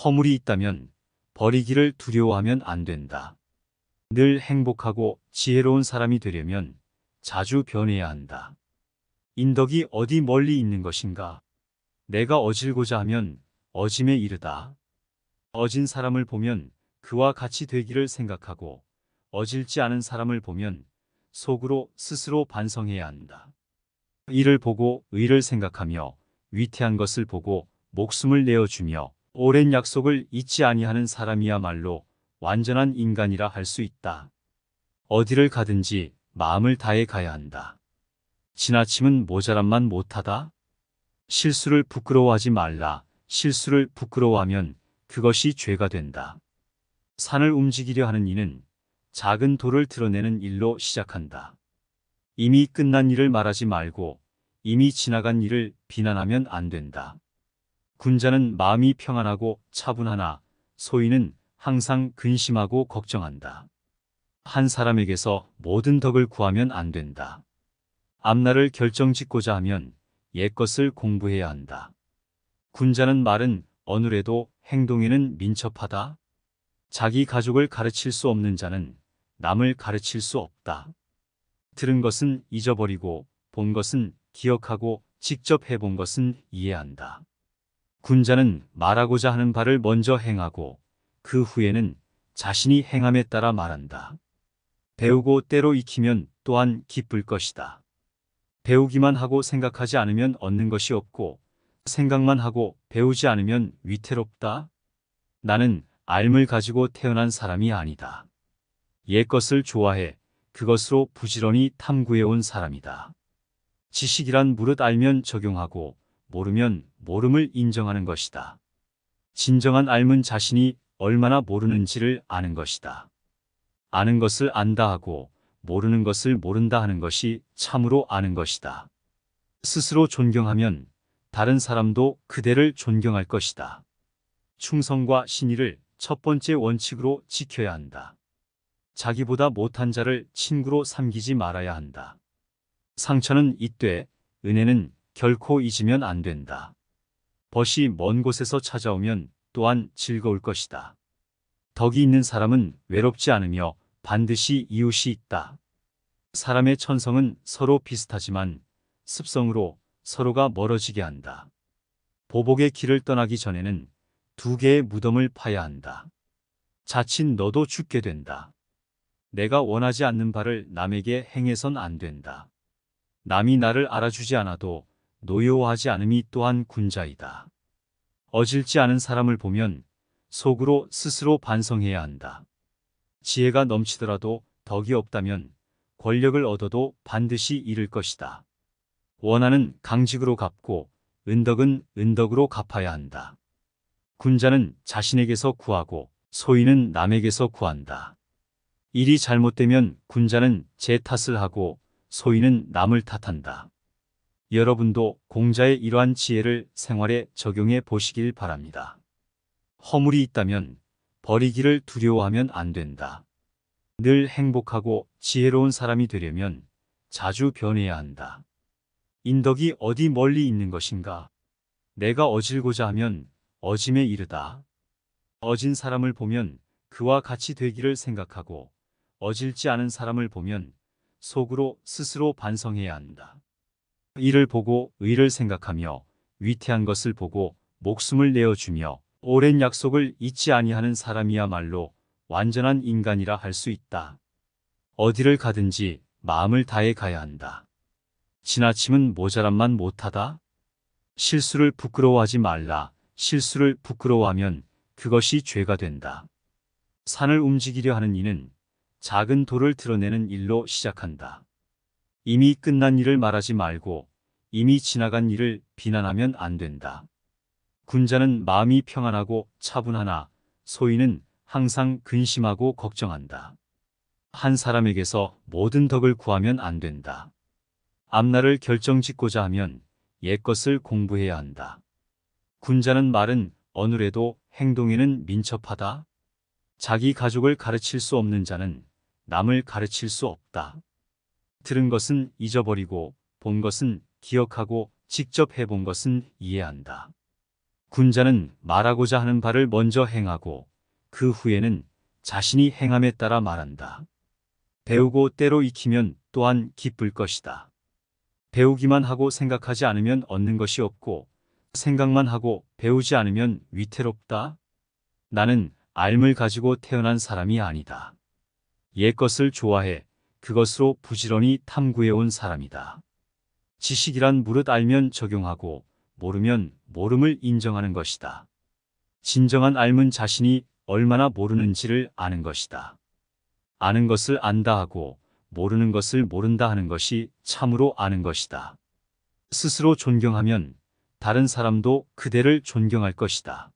허물이 있다면 버리기를 두려워하면 안 된다. 늘 행복하고 지혜로운 사람이 되려면 자주 변해야 한다. 인덕이 어디 멀리 있는 것인가? 내가 어질고자 하면 어짐에 이르다. 어진 사람을 보면 그와 같이 되기를 생각하고 어질지 않은 사람을 보면 속으로 스스로 반성해야 한다. 이를 보고 의를 생각하며 위태한 것을 보고 목숨을 내어주며 오랜 약속을 잊지 아니하는 사람이야말로 완전한 인간이라 할 수 있다. 어디를 가든지 마음을 다해 가야 한다. 지나침은 모자람만 못하다. 실수를 부끄러워하지 말라. 실수를 부끄러워하면 그것이 죄가 된다. 산을 움직이려 하는 이는 작은 돌을 드러내는 일로 시작한다. 이미 끝난 일을 말하지 말고 이미 지나간 일을 비난하면 안 된다. 군자는 마음이 평안하고 차분하나 소인은 항상 근심하고 걱정한다. 한 사람에게서 모든 덕을 구하면 안 된다. 앞날을 결정짓고자 하면 옛것을 공부해야 한다. 군자는 말은 어눌해도 행동에는 민첩하다. 자기 가족을 가르칠 수 없는 자는 남을 가르칠 수 없다. 들은 것은 잊어버리고 본 것은 기억하고 직접 해본 것은 이해한다. 군자는 말하고자 하는 바를 먼저 행하고 그 후에는 자신이 행함에 따라 말한다. 배우고 때로 익히면 또한 기쁠 것이다. 배우기만 하고 생각하지 않으면 얻는 것이 없고 생각만 하고 배우지 않으면 위태롭다. 나는 앓음을 가지고 태어난 사람이 아니다. 옛것을 좋아해 그것으로 부지런히 탐구해온 사람이다. 지식이란 무릇 알면 적용하고 모르면 모름을 인정하는 것이다. 진정한 앓음은 자신이 얼마나 모르는지를 아는 것이다. 아는 것을 안다 하고 모르는 것을 모른다 하는 것이 참으로 아는 것이다. 스스로 존경하면 다른 사람도 그대를 존경할 것이다. 충성과 신의를 첫 번째 원칙으로 지켜야 한다. 자기보다 못한 자를 친구로 삼기지 말아야 한다. 상처는 잊되 은혜는 결코 잊으면 안 된다. 벗이 먼 곳에서 찾아오면 또한 즐거울 것이다. 덕이 있는 사람은 외롭지 않으며 반드시 이웃이 있다. 사람의 천성은 서로 비슷하지만 습성으로 서로가 멀어지게 한다. 보복의 길을 떠나기 전에는 두 개의 무덤을 파야 한다. 자칫 너도 죽게 된다. 내가 원하지 않는 바를 남에게 행해선 안 된다. 남이 나를 알아주지 않아도 노여워하지 않음이 또한 군자이다. 어질지 않은 사람을 보면 속으로 스스로 반성해야 한다. 지혜가 넘치더라도 덕이 없다면 권력을 얻어도 반드시 잃을 것이다. 원하는 강직으로 갚고 은덕은 은덕으로 갚아야 한다. 군자는 자신에게서 구하고 소인은 남에게서 구한다. 일이 잘못되면 군자는 제 탓을 하고 소인은 남을 탓한다. 여러분도 공자의 이러한 지혜를 생활에 적용해 보시길 바랍니다. 허물이 있다면 버리기를 두려워하면 안 된다. 늘 행복하고 지혜로운 사람이 되려면 자주 변해야 한다. 인덕이 어디 멀리 있는 것인가? 내가 어질고자 하면 어짐에 이르다. 어진 사람을 보면 그와 같이 되기를 생각하고 어질지 않은 사람을 보면 속으로 스스로 반성해야 한다. 이를 보고 의를 생각하며 위태한 것을 보고 목숨을 내어주며 오랜 약속을 잊지 아니하는 사람이야말로 완전한 인간이라 할 수 있다. 어디를 가든지 마음을 다해 가야 한다. 지나침은 모자람만 못하다. 실수를 부끄러워하지 말라. 실수를 부끄러워하면 그것이 죄가 된다. 산을 움직이려 하는 이는 작은 돌을 드러내는 일로 시작한다. 이미 끝난 일을 말하지 말고 이미 지나간 일을 비난하면 안 된다. 군자는 마음이 평안하고 차분하나 소인은 항상 근심하고 걱정한다. 한 사람에게서 모든 덕을 구하면 안 된다. 앞날을 결정짓고자 하면 옛것을 공부해야 한다. 군자는 말은 어눌해도 행동에는 민첩하다. 자기 가족을 가르칠 수 없는 자는 남을 가르칠 수 없다. 들은 것은 잊어버리고 본 것은 기억하고 직접 해본 것은 이해한다. 군자는 말하고자 하는 바를 먼저 행하고 그 후에는 자신이 행함에 따라 말한다. 배우고 때로 익히면 또한 기쁠 것이다. 배우기만 하고 생각하지 않으면 얻는 것이 없고 생각만 하고 배우지 않으면 위태롭다. 나는 앓을 가지고 태어난 사람이 아니다. 옛것을 좋아해 그것으로 부지런히 탐구해온 사람이다. 지식이란 무릇 알면 적용하고 모르면 모름을 인정하는 것이다. 진정한 앓은 자신이 얼마나 모르는지를 아는 것이다. 아는 것을 안다 하고 모르는 것을 모른다 하는 것이 참으로 아는 것이다. 스스로 존경하면 다른 사람도 그대를 존경할 것이다.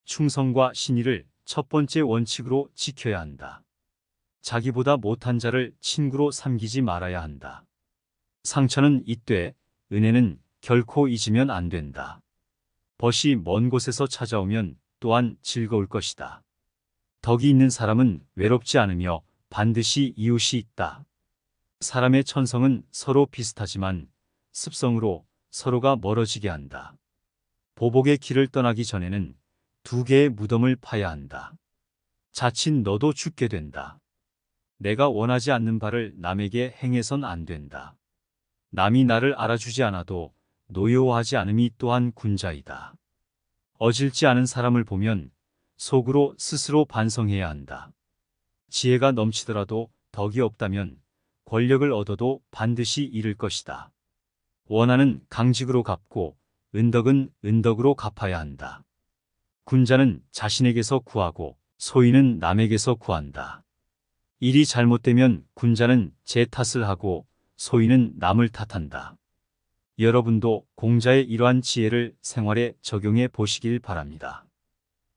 충성과 신의를 첫 번째 원칙으로 지켜야 한다. 자기보다 못한 자를 친구로 삼기지 말아야 한다. 상처는 잊되 은혜는 결코 잊으면 안 된다. 벗이 먼 곳에서 찾아오면 또한 즐거울 것이다. 덕이 있는 사람은 외롭지 않으며 반드시 이웃이 있다. 사람의 천성은 서로 비슷하지만 습성으로 서로가 멀어지게 한다. 보복의 길을 떠나기 전에는 두 개의 무덤을 파야 한다. 자칫 너도 죽게 된다. 내가 원하지 않는 바를 남에게 행해선 안 된다. 남이 나를 알아주지 않아도 노여워하지 않음이 또한 군자이다. 어질지 않은 사람을 보면 속으로 스스로 반성해야 한다. 지혜가 넘치더라도 덕이 없다면 권력을 얻어도 반드시 잃을 것이다. 원하는 강직으로 갚고 은덕은 은덕으로 갚아야 한다. 군자는 자신에게서 구하고 소인은 남에게서 구한다. 일이 잘못되면 군자는 제 탓을 하고 소인은 남을 탓한다. 여러분도 공자의 이러한 지혜를 생활에 적용해 보시길 바랍니다.